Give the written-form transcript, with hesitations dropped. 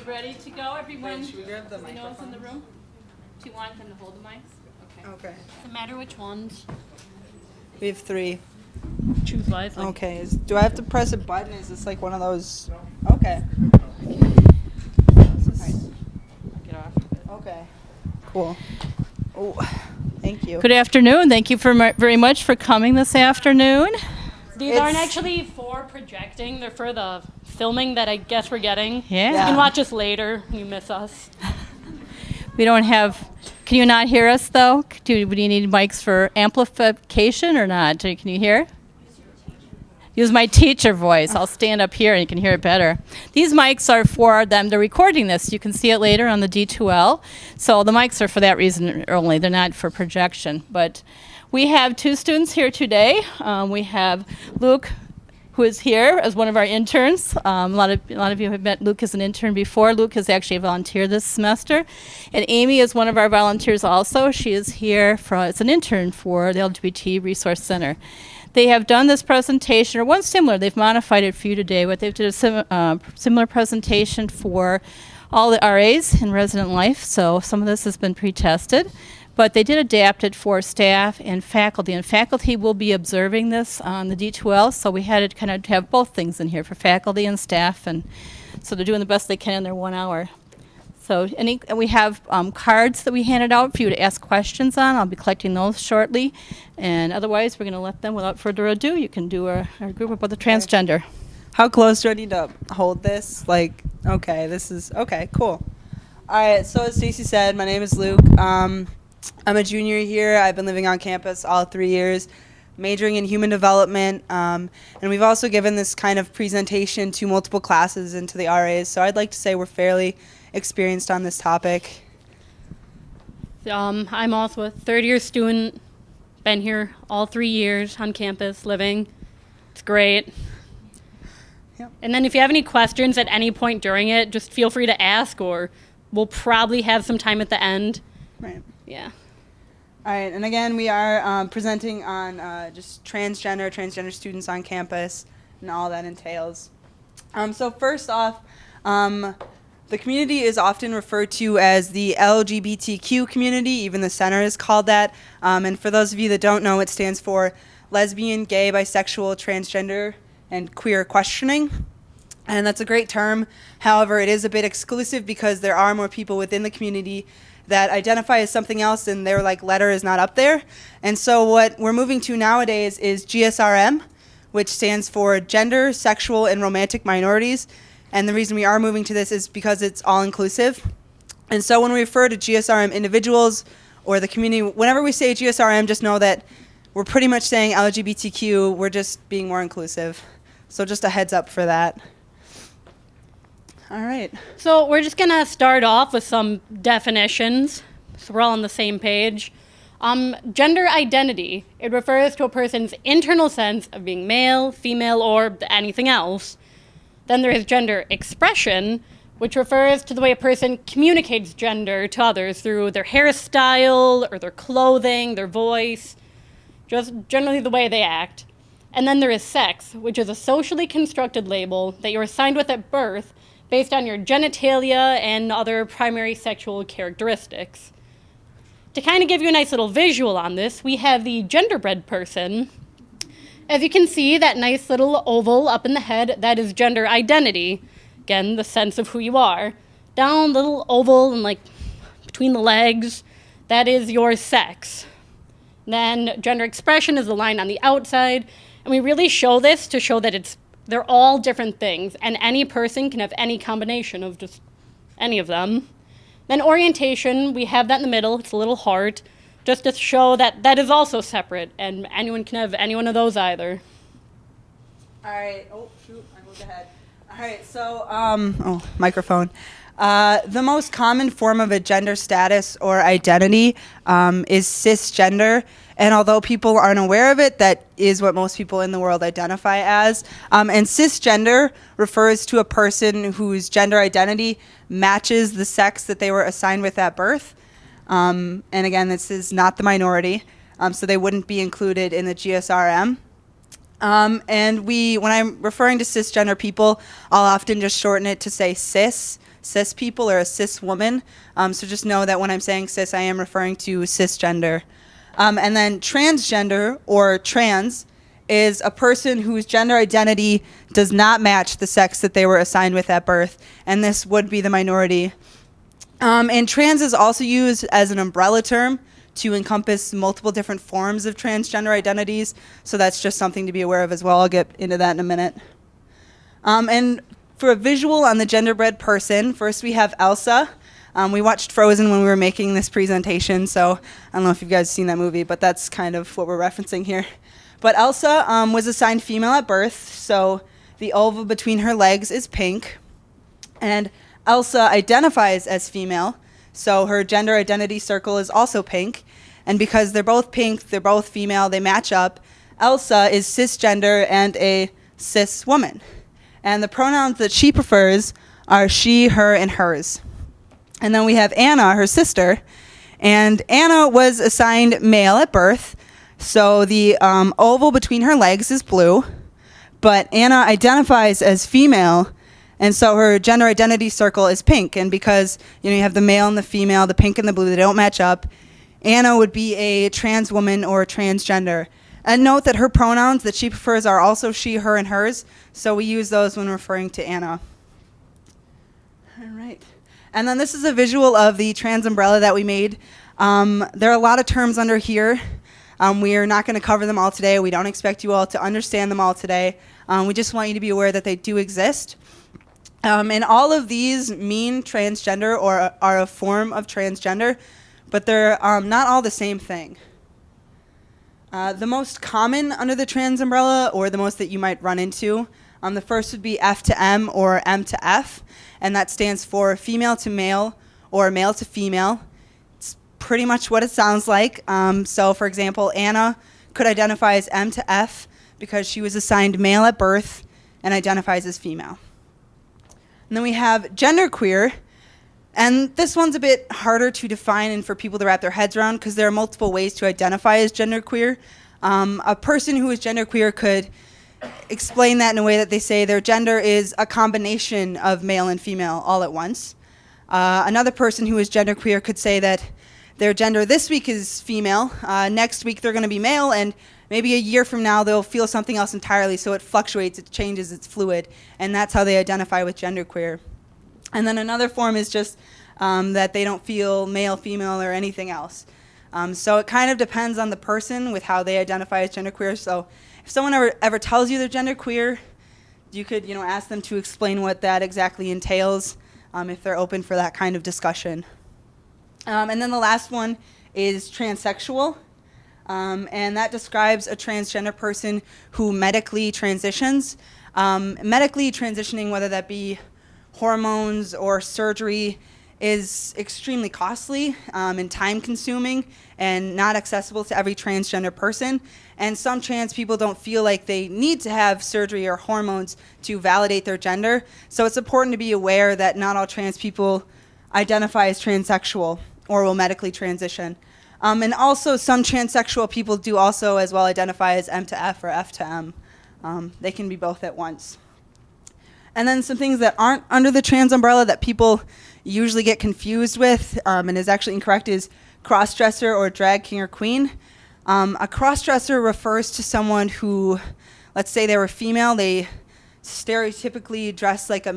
ready to go, everyone? Should we grab the Anyone else in the room? Do you want them to hold the mics? Okay. Doesn't matter which ones. We have 3. Choose wisely. Okay. Do I have to press a button? Is this like one of those? Okay. Get off. Okay. Cool. Oh, thank you. Good afternoon. Thank you very much for coming this afternoon. These It's- aren't actually for projecting. They're for the filming that I guess we're getting. Yeah. You can watch us later when you miss us. We don't have. Can you not hear us though? Do you need mics for amplification or not? Can you hear? Use my teacher voice. I'll stand up here and you can hear it better. These mics are for them. They're recording this. You can see it later on the D2L. So the mics are for that reason only. They're not for projection. But we have 2 students here today. We have Luke, who is here as one of our interns. A lot of you have met Luke as an intern before. Luke is actually a volunteer this semester. And Amy is one of our volunteers also. She is here as an intern for the LGBT Resource Center. They have done this presentation, or one similar. They've modified it for you today, but they've did a similar presentation for all the RAs in resident life. So some of this has been pre-tested. But they did adapt it for staff and faculty. And faculty will be observing this on the D2L, so we had to kind of have both things in here for faculty and staff. And so they're doing the best they can in their 1 hour. So and we have cards that we handed out for you to ask questions on. I'll be collecting those shortly. And otherwise, we're going to let them, without further ado, you can do our group about the transgender. How close do I need to hold this? Like, okay, this is, okay, cool. All right, so as Stacy said, my name is Luke. I'm a junior here. I've been living on campus all 3 years, majoring in human development. And we've also given this kind of presentation to multiple classes and to the RAs. So I'd like to say we're fairly experienced on this topic. I'm also a third-year student. Been here all 3 years on campus living. It's great. Yep. And then if you have any questions at any point during it, just feel free to ask, or we'll probably have some time at the end. Right. Yeah. All right, and again, we are presenting on just transgender students on campus and all that entails. So first off, the community is often referred to as the LGBTQ community. Even the center is called that. And for those of you that don't know, it stands for lesbian, gay, bisexual, transgender, and queer questioning. And that's a great term. However, it is a bit exclusive because there are more people within the community that identify as something else and their letter is not up there. And so what we're moving to nowadays is GSRM, which stands for Gender, Sexual, and Romantic Minorities. And the reason we are moving to this is because it's all-inclusive. And so when we refer to GSRM individuals or the community, whenever we say GSRM, just know that we're pretty much saying LGBTQ, we're just being more inclusive. So just a heads up for that. All right. So we're just going to start off with some definitions, so we're all on the same page. Gender identity, it refers to a person's internal sense of being male, female, or anything else. Then there is gender expression, which refers to the way a person communicates gender to others through their hairstyle or their clothing, their voice, just generally the way they act. And then there is sex, which is a socially constructed label that you're assigned with at birth based on your genitalia and other primary sexual characteristics. To kind of give you a nice little visual on this, we have the genderbread person. As you can see, that nice little oval up in the head, that is gender identity. Again, the sense of who you are. Down, little oval and between the legs, that is your sex. Then gender expression is the line on the outside. And we really show this to show that they're all different things, and any person can have any combination of just any of them. Then orientation, we have that in the middle. It's a little heart, just to show that that is also separate, and anyone can have any one of those either. All right. Oh, shoot. I moved ahead. All right. So, microphone. The most common form of a gender status or identity is cisgender. And although people aren't aware of it, that is what most people in the world identify as. And cisgender refers to a person whose gender identity matches the sex that they were assigned with at birth. And again, this is not the minority, so they wouldn't be included in the GSRM. And when I'm referring to cisgender people, I'll often just shorten it to say cis, cis people or a cis woman. So just know that when I'm saying cis, I am referring to cisgender. And then transgender or trans is a person whose gender identity does not match the sex that they were assigned with at birth, and this would be the minority. And trans is also used as an umbrella term to encompass multiple different forms of transgender identities, so that's just something to be aware of as well. I'll get into that in a minute. And for a visual on the genderbread person, first we have Elsa. We watched Frozen when we were making this presentation, so I don't know if you guys have seen that movie, but that's kind of what we're referencing here. But Elsa was assigned female at birth, so the vulva between her legs is pink. And Elsa identifies as female, so her gender identity circle is also pink. And because they're both pink, they're both female, they match up, Elsa is cisgender and a cis woman. And the pronouns that she prefers are she, her, and hers. And then we have Anna, her sister. And Anna was assigned male at birth, so the oval between her legs is blue. But Anna identifies as female, and so her gender identity circle is pink. And because you have the male and the female, the pink and the blue, they don't match up, Anna would be a trans woman or transgender. And note that her pronouns that she prefers are also she, her, and hers, so we use those when referring to Anna. All right. And then this is a visual of the trans umbrella that we made. There are a lot of terms under here. We are not going to cover them all today. We don't expect you all to understand them all today. We just want you to be aware that they do exist. And all of these mean transgender or are a form of transgender, but they're not all the same thing. The most common under the trans umbrella, or the most that you might run into, the first would be F to M or M to F, and that stands for female to male or male to female. It's pretty much what it sounds like. So, for example, Anna could identify as M to F because she was assigned male at birth and identifies as female. And then we have genderqueer, and this one's a bit harder to define and for people to wrap their heads around because there are multiple ways to identify as genderqueer. A person who is genderqueer could explain that in a way that they say their gender is a combination of male and female all at once. Another person who is genderqueer could say that their gender this week is female, next week they're going to be male, and maybe a year from now they'll feel something else entirely, so it fluctuates, it changes, it's fluid, and that's how they identify with genderqueer. And then another form is just that they don't feel male, female, or anything else. So it kind of depends on the person with how they identify as genderqueer. So if someone ever tells you they're genderqueer, you could ask them to explain what that exactly entails if they're open for that kind of discussion. And then the last one is transsexual. And that describes a transgender person who medically transitions. Medically transitioning, whether that be hormones or surgery, is extremely costly and time-consuming and not accessible to every transgender person. And some trans people don't feel like they need to have surgery or hormones to validate their gender. So it's important to be aware that not all trans people identify as transsexual or will medically transition. And also some transsexual people do also as well identify as M to F or F to M. They can be both at once. And then some things that aren't under the trans umbrella that people usually get confused with and is actually incorrect is crossdresser or drag king or queen. A crossdresser refers to someone who, let's say they were female, they stereotypically dress like a